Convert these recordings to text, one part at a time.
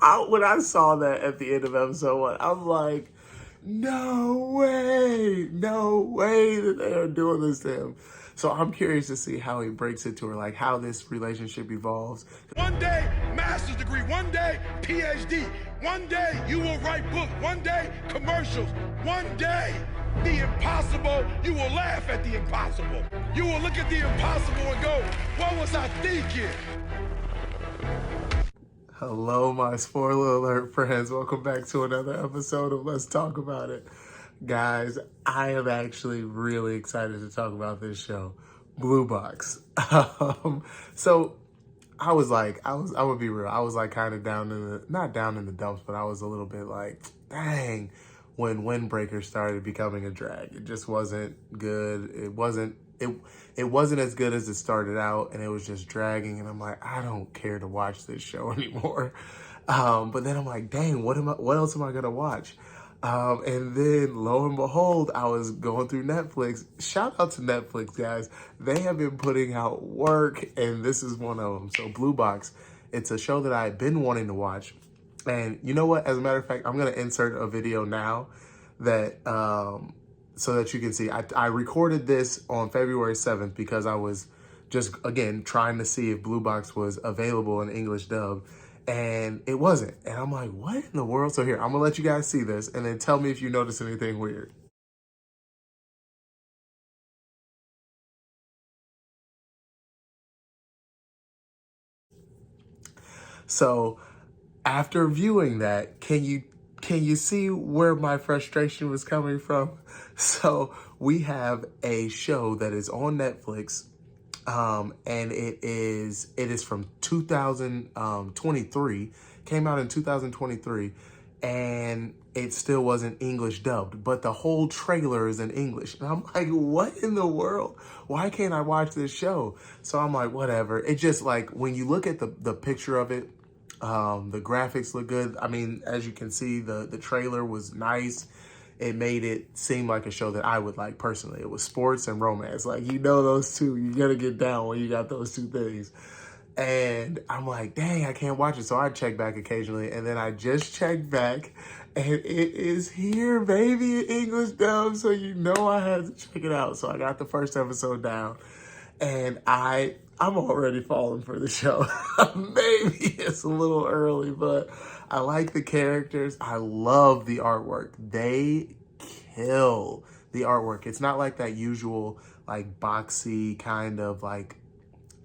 When I saw that at the end of episode 1, I'm like, no way that they are doing this to him. So I'm curious to see how he breaks it to her, like how this relationship evolves. One day, master's degree. One day, PhD. One day, you will write books. One day, commercials. One day, the impossible, you will laugh at the impossible. You will look at the impossible and go, what was I thinking? Hello, my spoiler alert friends. Welcome back to another episode of Let's Talk About It. Guys, I am actually really excited to talk about this show, Blue Box. So I was like, I'm gonna be real. I was like kind of not down in the dumps, but I was a little bit like, dang, when Windbreaker started becoming a drag. It just wasn't good. It wasn't as good as it started out, and it was just dragging, and I'm like, I don't care to watch this show anymore. But then I'm like, dang, what else am I gonna watch? And then lo and behold, I was going through Netflix. Shout out to Netflix, guys. They have been putting out work, and this is one of them. So Blue Box, it's a show that I've been wanting to watch. And you know what? As a matter of fact, I'm going to insert a video now that so that you can see. I recorded this on February 7th because I was just, again, trying to see if Blue Box was available in English dub. And it wasn't. And I'm like, what in the world? So here, I'm going to let you guys see this and then tell me if you notice anything weird. So after viewing that, can you see where my frustration was coming from? So we have a show that is on Netflix, and it is from 2023, came out in 2023, and it still wasn't English dubbed, but the whole trailer is in English. And I'm like, what in the world? Why can't I watch this show? So I'm like, whatever. It just like, when you look at the picture of it, the graphics look good. I mean, as you can see, the trailer was nice. It made it seem like a show that I would like personally. It was sports and romance. Like, you know, those two, you gotta get down when you got those two things. And I'm like, dang, I can't watch it. So I check back occasionally. And then I just checked back and it is here, baby, in English dub. So you know I had to check it out. So I got the first episode down and I'm already falling for the show. Maybe it's a little early, but I like the characters. I love the artwork. They kill the artwork. It's not like that usual, like, boxy kind of, like,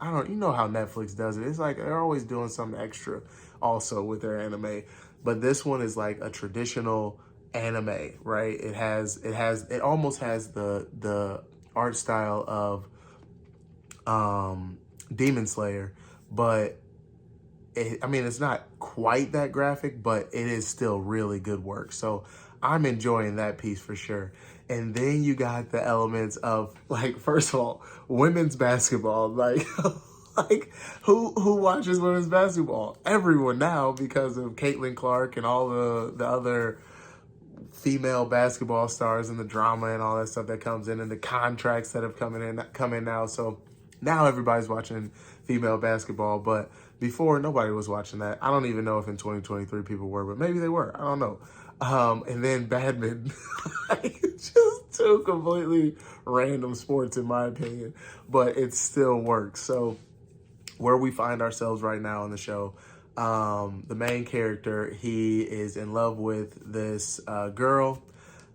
you know how Netflix does it. It's like they're always doing something extra also with their anime. But this one is like a traditional anime, right? It almost has the art style of Demon Slayer, but it's not quite that graphic, but it is still really good work. So I'm enjoying that piece for sure. And then you got the elements of, like, first of all, women's basketball. Like, like who watches women's basketball? Everyone now, because of Caitlin Clark and all the other female basketball stars and the drama and all that stuff that comes in and the contracts that have come in now. So now everybody's watching female basketball, but before nobody was watching that. I don't even know if in 2023 people were, but maybe they were. I don't know. And then badminton, like, just two completely random sports in my opinion, but it still works. So where we find ourselves right now in the show, the main character, he is in love with this girl.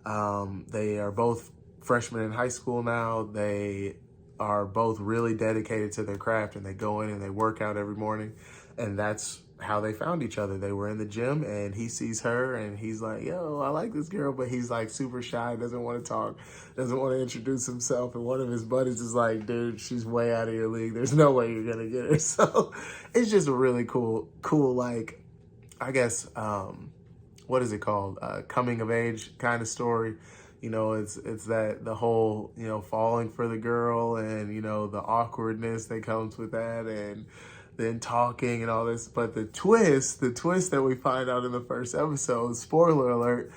They are both freshmen in high school now. They are both really dedicated to their craft, and they go in and they work out every morning, and that's how they found each other. They were in the gym and he sees her and he's like, yo, I like this girl, but he's like super shy, doesn't want to talk, doesn't want to introduce himself. And one of his buddies is like, dude, she's way out of your league. There's no way you're going to get her. So it's just a really cool, like, I guess, what is it called? Coming of age kind of story. You know, it's that the whole, you know, falling for the girl and, you know, the awkwardness that comes with that and then talking and all this. But the twist that we find out in the first episode, spoiler alert,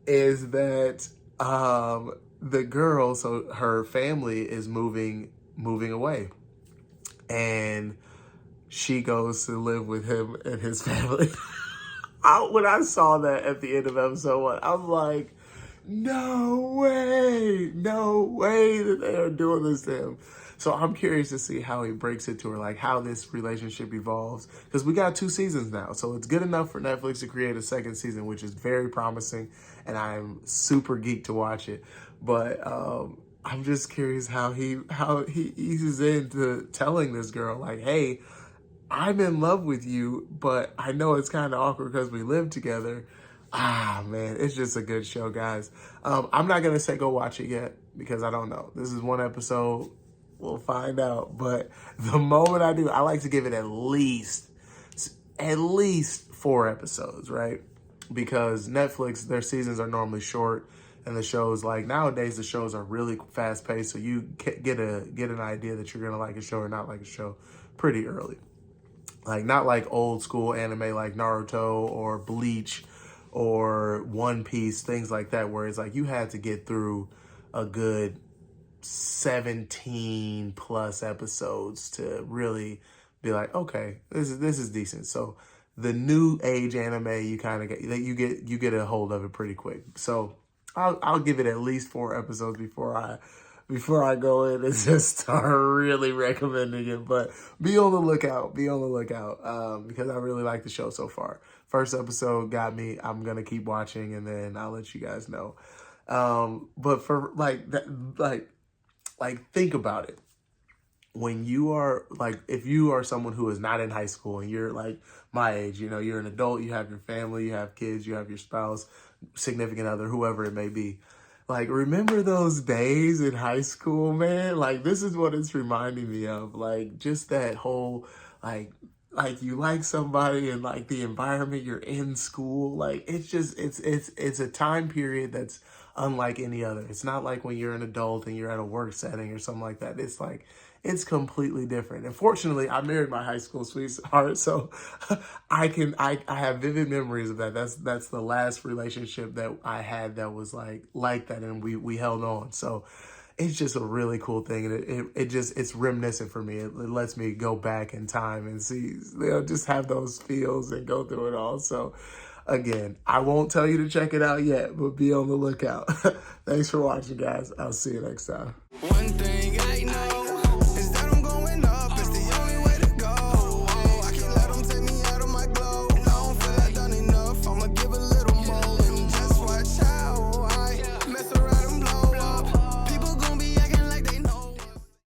is that the girl, so her family is moving away. And she goes to live with him and his family. When I saw that at the end of episode 1, I'm like, no way that they are doing this to him. So I'm curious to see how he breaks it to her, like how this relationship evolves. Because we got 2 seasons now, so it's good enough for Netflix to create a second season, which is very promising, and I'm super geeked to watch it. But I'm just curious how he eases into telling this girl, like, hey, I'm in love with you, but I know it's kind of awkward because we live together. Ah, man, it's just a good show, guys. I'm not going to say go watch it yet because I don't know. This is 1 episode. We'll find out. But the moment I do, I like to give it at least 4 episodes, right? Because Netflix, their seasons are normally short, and the shows, like nowadays, the shows are really fast paced. So you get an idea that you're gonna like a show or not like a show pretty early. Like not like old school anime like Naruto or Bleach or One Piece, things like that, where it's like you had to get through a good 17 plus episodes to really be like, okay, this is decent. So the new age anime, you kind of get a hold of it pretty quick. So I'll give it at least 4 episodes before I go in and just start really recommending it. But be on the lookout. Because I really like the show so far. First episode got me. I'm gonna keep watching, and then I'll let you guys know. But for think about it. When you are if you are someone who is not in high school and you're like my age, you're an adult, you have your family, you have kids, you have your spouse, significant other, whoever it may be. Like, remember those days in high school, man? Like, this is what it's reminding me of. Like, just that whole, like you like somebody and like the environment you're in school. Like, it's just, it's a time period that's unlike any other. It's not like when you're an adult and you're at a work setting or something like that. It's like, it's completely different. And fortunately, I married my high school sweetheart, so I have vivid memories of that. That's the last relationship that I had that was like that, and we held on. So it's just a really cool thing, and it's reminiscent for me. It lets me go back in time and see, just have those feels and go through it all. So again, I won't tell you to check it out yet, but be on the lookout. Thanks for watching, guys. I'll see you next time. One thing